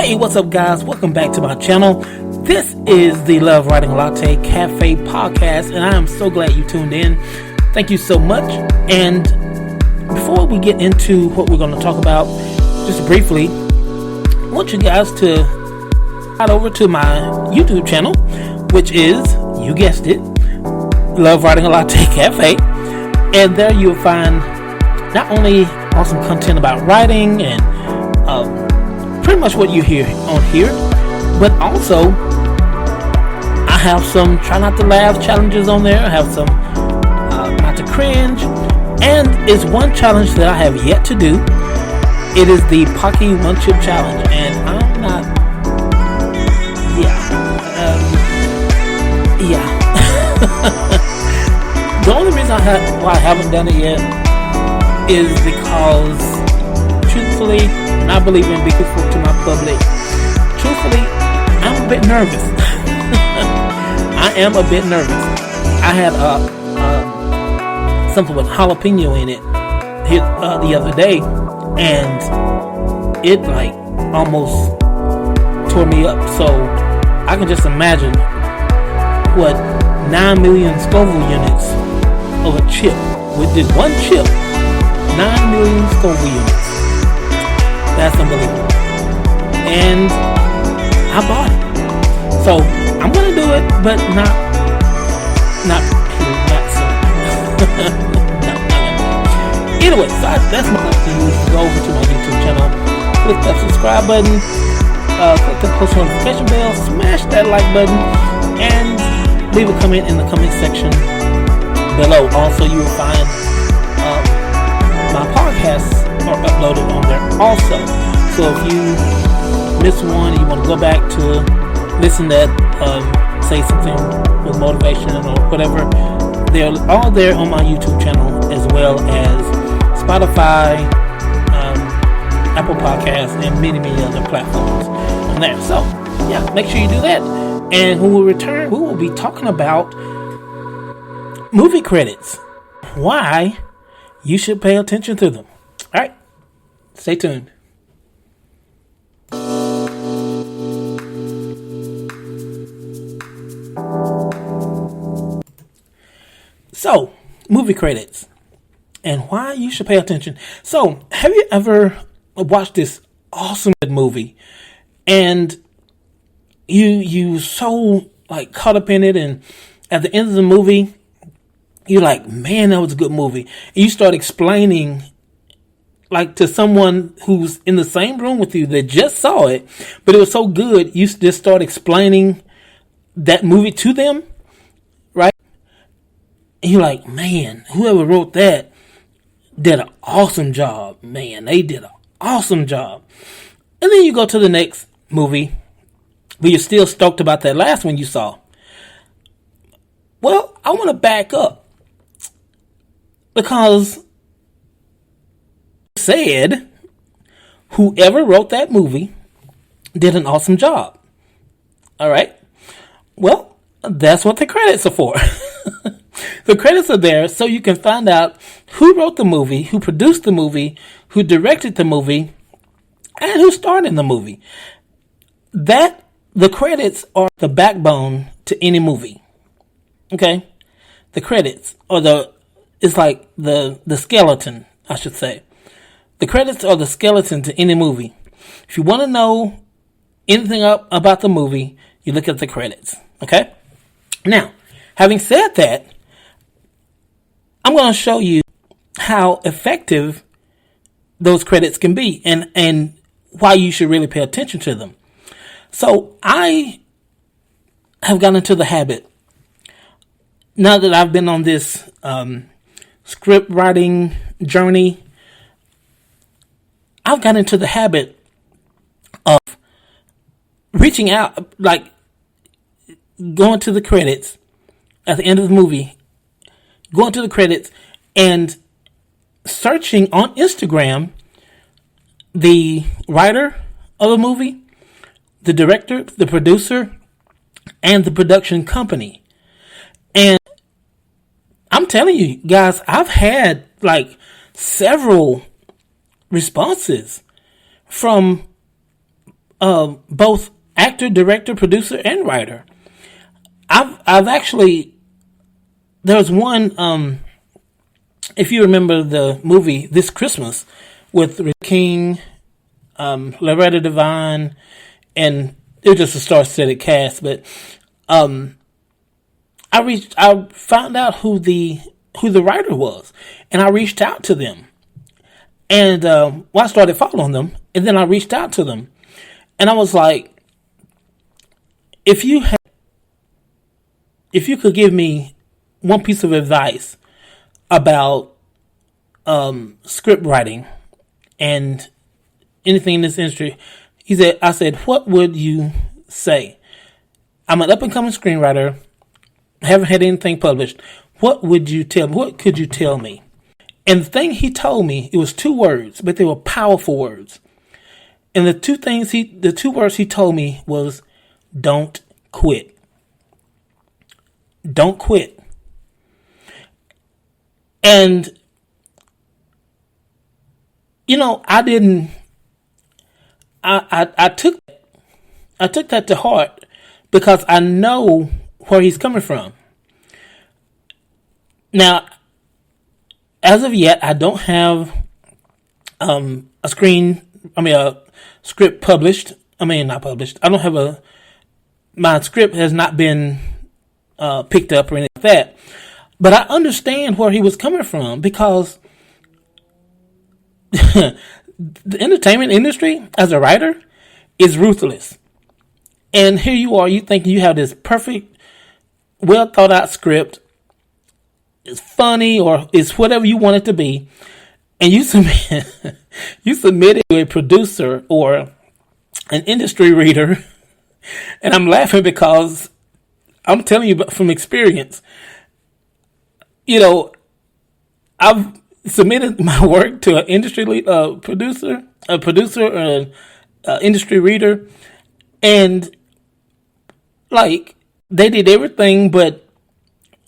Hey, what's up, guys? Welcome back to my channel. This is the Love Writing Latte Cafe podcast, and I am so glad you tuned in. Thank you so much. And before we get into what we're going to talk about, just briefly, I want you guys to head over to my YouTube channel, which is, you guessed it, Love Writing Latte Cafe. And there you'll find not only awesome content about writing and pretty much what you hear on here, but also I have some try not to laugh challenges on there. I have some not to cringe, and it's one challenge that I have yet to do. It is the Pocky One Chip Challenge, and I'm not the only reason why I haven't done it yet is because, truthfully, and I believe in being truthful to my public, truthfully, I'm a bit nervous. I am a bit nervous. I had something with jalapeno in it the other day, and it like almost tore me up. So I can just imagine what 9 million Scoville units of a chip, with this one chip, 9 million Scoville units. That's unbelievable. And I bought it. So I'm gonna do it, but not soon. Anyway, so that's my list to use to go over to my YouTube channel. Click that subscribe button, click the post notification bell, smash that like button, and leave a comment in the comment section below. Also, you will find my podcasts are uploaded on there also. So if you miss one and you want to go back to listen to that, say something with motivation or whatever, they're all there on my YouTube channel, as well as Spotify, Apple Podcasts, and many other platforms on there. So yeah, make sure you do that. And when we return, we will be talking about movie credits, why you should pay attention to them. All right, stay tuned. So, movie credits and why you should pay attention. So, have you ever watched this awesome movie and you so like caught up in it, and at the end of the movie you're like, man, that was a good movie, and you start explaining like to someone who's in the same room with you that just saw it, but it was so good, you just start explaining that movie to them, right? And you're like, man, whoever wrote that did an awesome job. Man, they did an awesome job. And then you go to the next movie, but you're still stoked about that last one you saw. Well, I want to back up, because said whoever wrote that movie did an awesome job. All right. Well, that's what the credits are for. The credits are there so you can find out who wrote the movie, who produced the movie, who directed the movie, and who starred in the movie. The credits are the backbone to any movie. Okay? The credits are it's like the skeleton, I should say. The credits are the skeleton to any movie. If you want to know anything about the movie, you look at the credits. Okay? Now, having said that, I'm going to show you how effective those credits can be, and why you should really pay attention to them. So I have gotten into the habit, now that I've been on this script writing journey, I've gotten into the habit of reaching out, like going to the credits at the end of the movie, going to the credits and searching on Instagram the writer of the movie, the director, the producer, and the production company. And I'm telling you guys, I've had like several responses from both actor, director, producer, and writer. I've actually, there's one, if you remember the movie This Christmas with Rick King, Loretta Devine, and it was just a star-studded cast. But I found out who the writer was, and I reached out to them, and I started following them, and then I reached out to them, and I was like, if you could give me one piece of advice about script writing and anything in this industry, I said, what would you say? I'm an up and coming screenwriter, haven't had anything published. What would you tell me? What could you tell me? And the thing he told me, it was 2 words, but they were powerful words. And the two words he told me was, don't quit. Don't quit. And, I took that to heart because I know where he's coming from. Now, as of yet, I don't have a script published. Not published. I don't have my script has not been picked up or anything like that. But I understand where he was coming from because the entertainment industry, as a writer, is ruthless. And here you are, you think you have this perfect, well thought out script. It's funny or it's whatever you want it to be. And you submit it to a producer or an industry reader. And I'm laughing because I'm telling you from experience, I've submitted my work to an industry producer, or an industry reader, and like they did everything but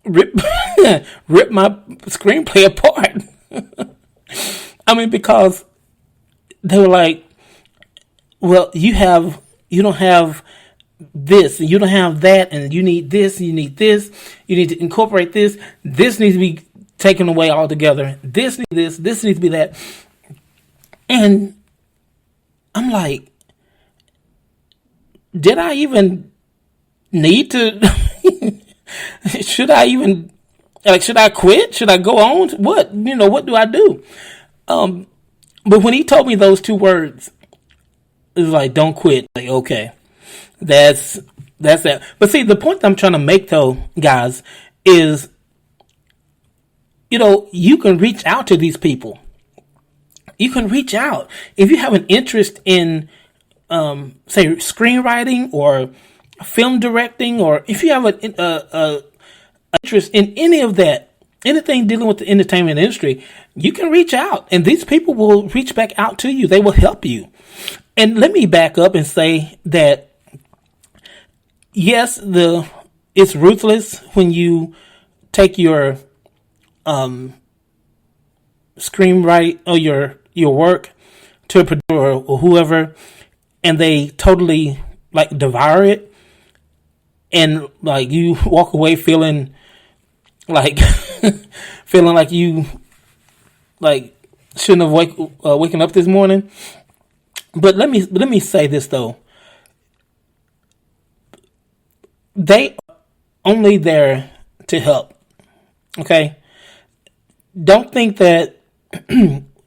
rip my screenplay apart. Because they were like, well, you don't have this, and you don't have that, and you need this, and you need this, you need to incorporate this needs to be taken away altogether, this needs this needs to be that. And I'm like, did I even need to should I quit? Should I go on? What do I do? But when he told me those 2 words, it was like, don't quit. Like, okay, that's that. But see, the point I'm trying to make though, guys, is, you can reach out to these people. You can reach out. If you have an interest in, say, screenwriting or film directing, or if you have an interest in any of that, anything dealing with the entertainment industry, you can reach out, and these people will reach back out to you. They will help you. And let me back up and say that, yes, it's ruthless when you take your screenwrite or your work to a producer or whoever, and they totally like devour it, and like you walk away feeling like you like shouldn't have waken up this morning. But let me say this though. They are only there to help. Okay? Don't think that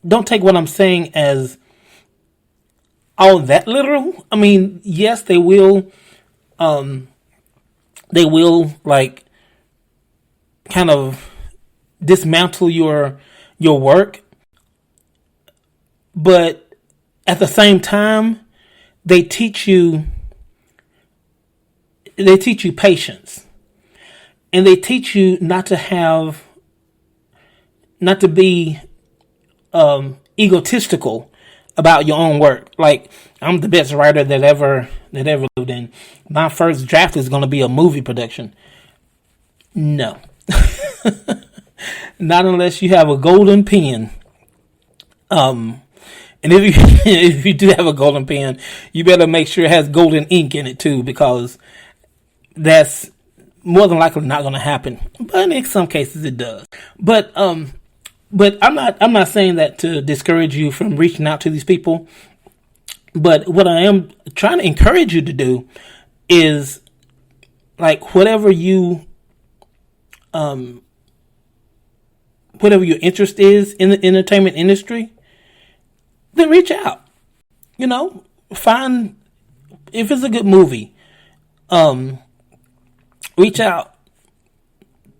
don't take what I'm saying as all that literal. Yes, they will like kind of dismantle your work, but at the same time, they teach you patience, and they teach you not to be egotistical about your own work. Like, I'm the best writer that ever lived, and my first draft is going to be a movie production. No. Not unless you have a golden pen. And And if you if you do have a golden pen, you better make sure it has golden ink in it too, because that's more than likely not going to happen. But in some cases, it does. But I'm not saying that to discourage you from reaching out to these people. But what I am trying to encourage you to do is, like, whatever your interest is in the entertainment industry, then reach out. Find, if it's a good movie, reach out.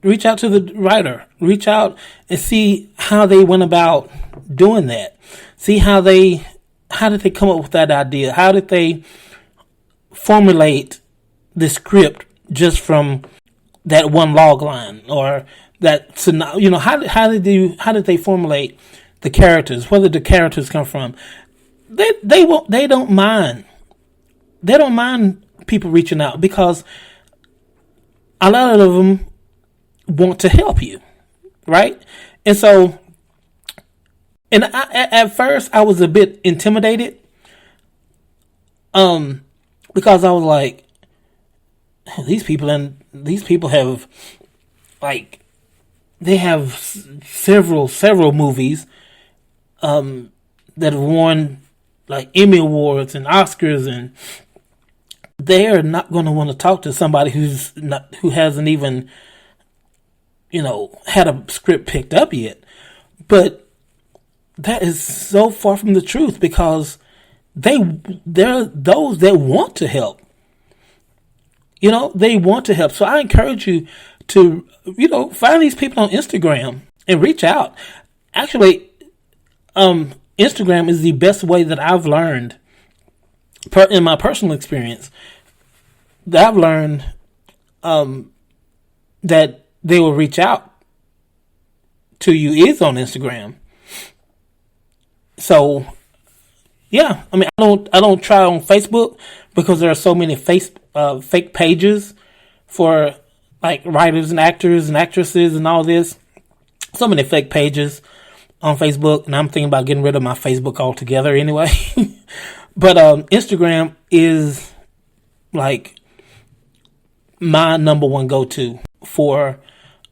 Reach out to the writer. Reach out and see how they went about doing that. See how did they come up with that idea? How did they formulate the script just from that one log line, or that? How did they formulate the characters? Where did the characters come from? They don't mind. They don't mind people reaching out, because a lot of them want to help you, right? And so, at first I was a bit intimidated, because I was like, these people have, like, they have several movies that have won, like, Emmy Awards and Oscars, and they are not going to want to talk to somebody who hasn't even, had a script picked up yet. But that is so far from the truth, because they're those that want to help. They want to help. So I encourage you to, find these people on Instagram and reach out. Actually, Instagram is the best way that I've learned, in my personal experience, that I've learned that they will reach out to you is on Instagram. So, yeah, I mean, I don't try on Facebook, because there are so many fake pages for, like, writers and actors and actresses and all this. So many fake pages on Facebook, and I'm thinking about getting rid of my Facebook altogether anyway. But Instagram is, like, my number one go-to for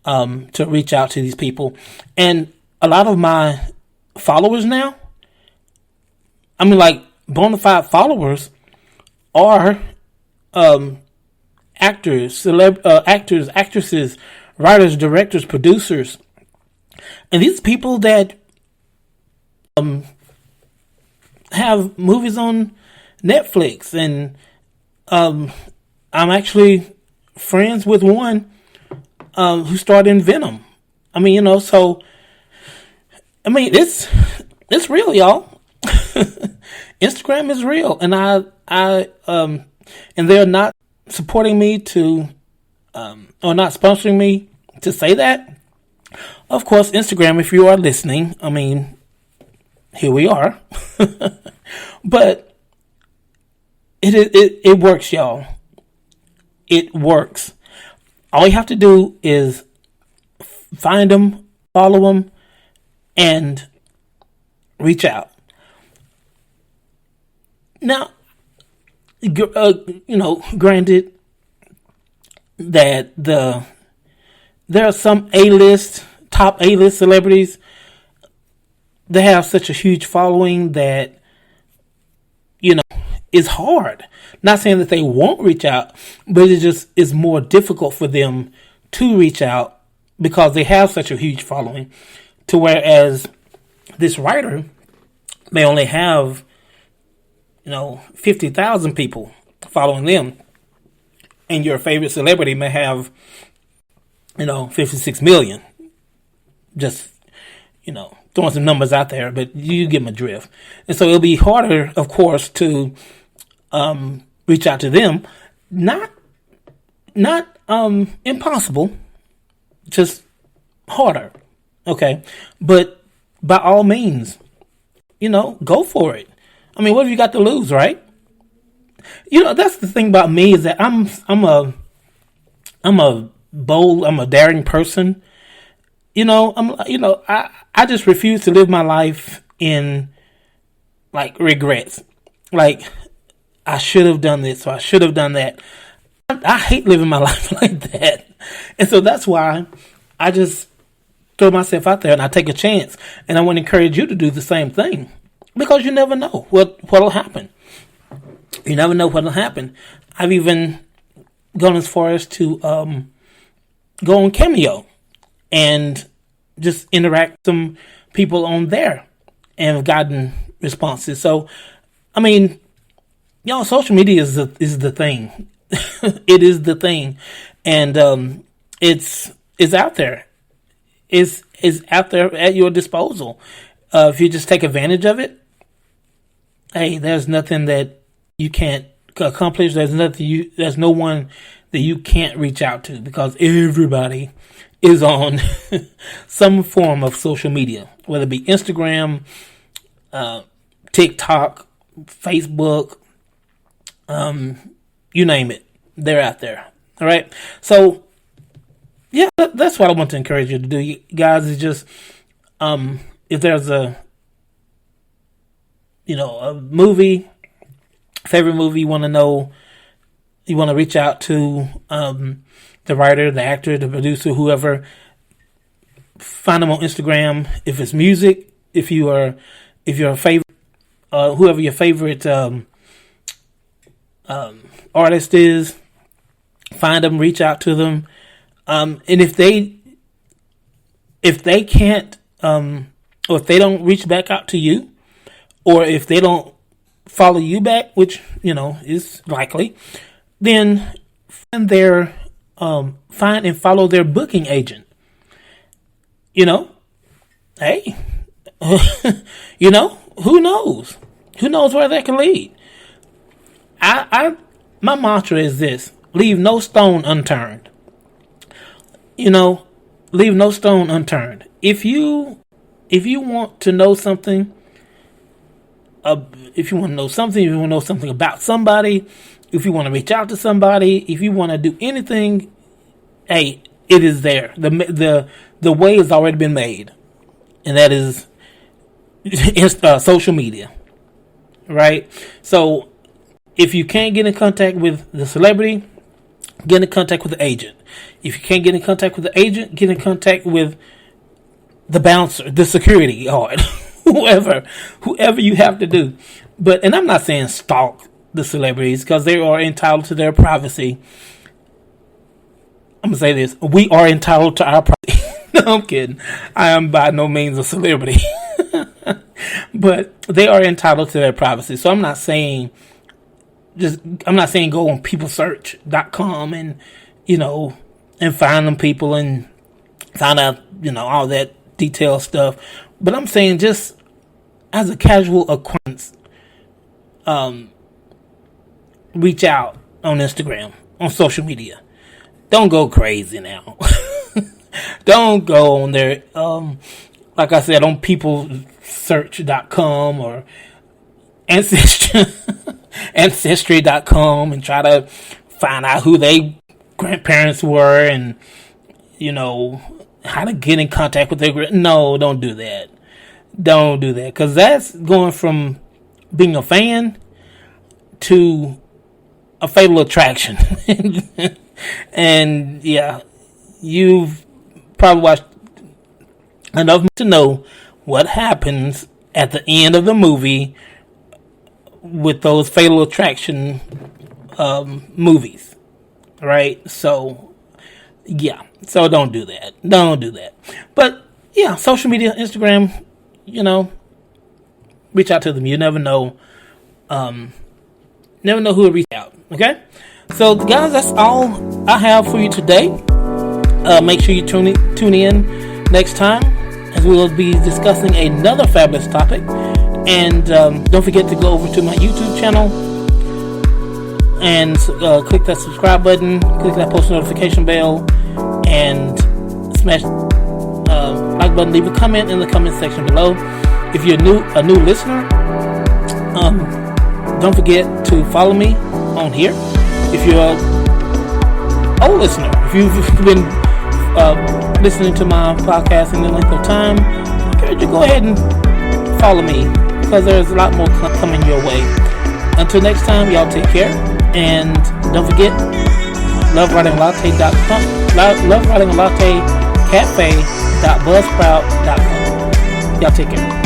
to reach out to these people. And a lot of my followers now, I mean, like, bona fide followers, are actors, actresses, writers, directors, producers. And these people that have movies on Netflix, and I'm actually friends with one who starred in Venom. I mean, so I mean, it's real, y'all. Instagram is real, and and they're not supporting me to, or not sponsoring me to say that. Of course, Instagram, if you are listening, I mean, here we are. But it works, y'all. It works. All you have to do is find them, follow them, and reach out. Now, granted that there are some top A-list celebrities that have such a huge following that, it's hard. Not saying that they won't reach out, but it just is more difficult for them to reach out because they have such a huge following. To whereas this writer may only have, 50,000 people following them, and your favorite celebrity may have, 56 million. Just, throwing some numbers out there, but you get my drift. And so it'll be harder, of course, to reach out to them. Not impossible, just harder. Okay, but by all means, go for it. I mean, what have you got to lose, right? That's the thing about me, is that I'm a bold, I'm a daring person. I just refuse to live my life in like regrets. Like, I should have done this, or I should have done that. I hate living my life like that. And so that's why I just throw myself out there and I take a chance. And I want to encourage you to do the same thing. Because you never know what'll happen. You never know what'll happen. I've even gone as far as to go on Cameo and just interact with some people on there and have gotten responses. So, I mean, y'all, social media is the thing. It is the thing, and it's out there. It's out there at your disposal. If you just take advantage of it, hey, there's nothing that you can't accomplish. There's no one that you can't reach out to, because everybody is on some form of social media, whether it be Instagram, TikTok, Facebook, you name it, they're out there. All right. So yeah, that's what I want to encourage you to do, you guys, is just, if there's a movie, favorite movie you want to know, you want to reach out to, the writer, the actor, the producer, whoever, find them on Instagram. If it's music, if you're a favorite, whoever your favorite, artist is, find them, reach out to them, and if they can't, or if they don't reach back out to you, or if they don't follow you back, which is likely, then find and follow their booking agent. Hey, who knows where that can lead. My mantra is this: leave no stone unturned. Leave no stone unturned. If you want to know something, if you want to know something about somebody, if you want to reach out to somebody, if you want to do anything, hey, it is there. The way has already been made, and that is social media, right? So if you can't get in contact with the celebrity, get in contact with the agent. If you can't get in contact with the agent, get in contact with the bouncer, the security guard, whoever you have to do. And I'm not saying stalk the celebrities, because they are entitled to their privacy. I'm going to say this: we are entitled to our privacy. No, I'm kidding. I am by no means a celebrity. But they are entitled to their privacy. So I'm not saying go on peoplesearch.com and, and find them people and find out, all that detailed stuff. But I'm saying, just as a casual acquaintance, reach out on Instagram, on social media. Don't go crazy now. Don't go on there, like I said, on peoplesearch.com or Ancestry.com and try to find out who their grandparents were and, how to get in contact with their No, don't do that. Don't do that, because that's going from being a fan to a fatal attraction. And yeah, you've probably watched enough to know what happens at the end of the movie with those fatal attraction movies, right? So yeah, so don't do that. But yeah, social media, Instagram, reach out to them. You never know. Never know who will reach out. Okay, so guys, that's all I have for you today. Make sure you tune in next time, as we will be discussing another fabulous topic. And don't forget to go over to my YouTube channel and click that subscribe button, click that post notification bell, and smash like button. Leave a comment in the comment section below. If you're a new listener, don't forget to follow me on here. If you're an old listener, if you've been listening to my podcast in the length of time, I encourage you to go ahead and follow me. because there's a lot more coming your way. Until next time, y'all take care. And don't forget, lovewritinglatte.com, lovewritinglattecafe.buzzsprout.com. Y'all take care.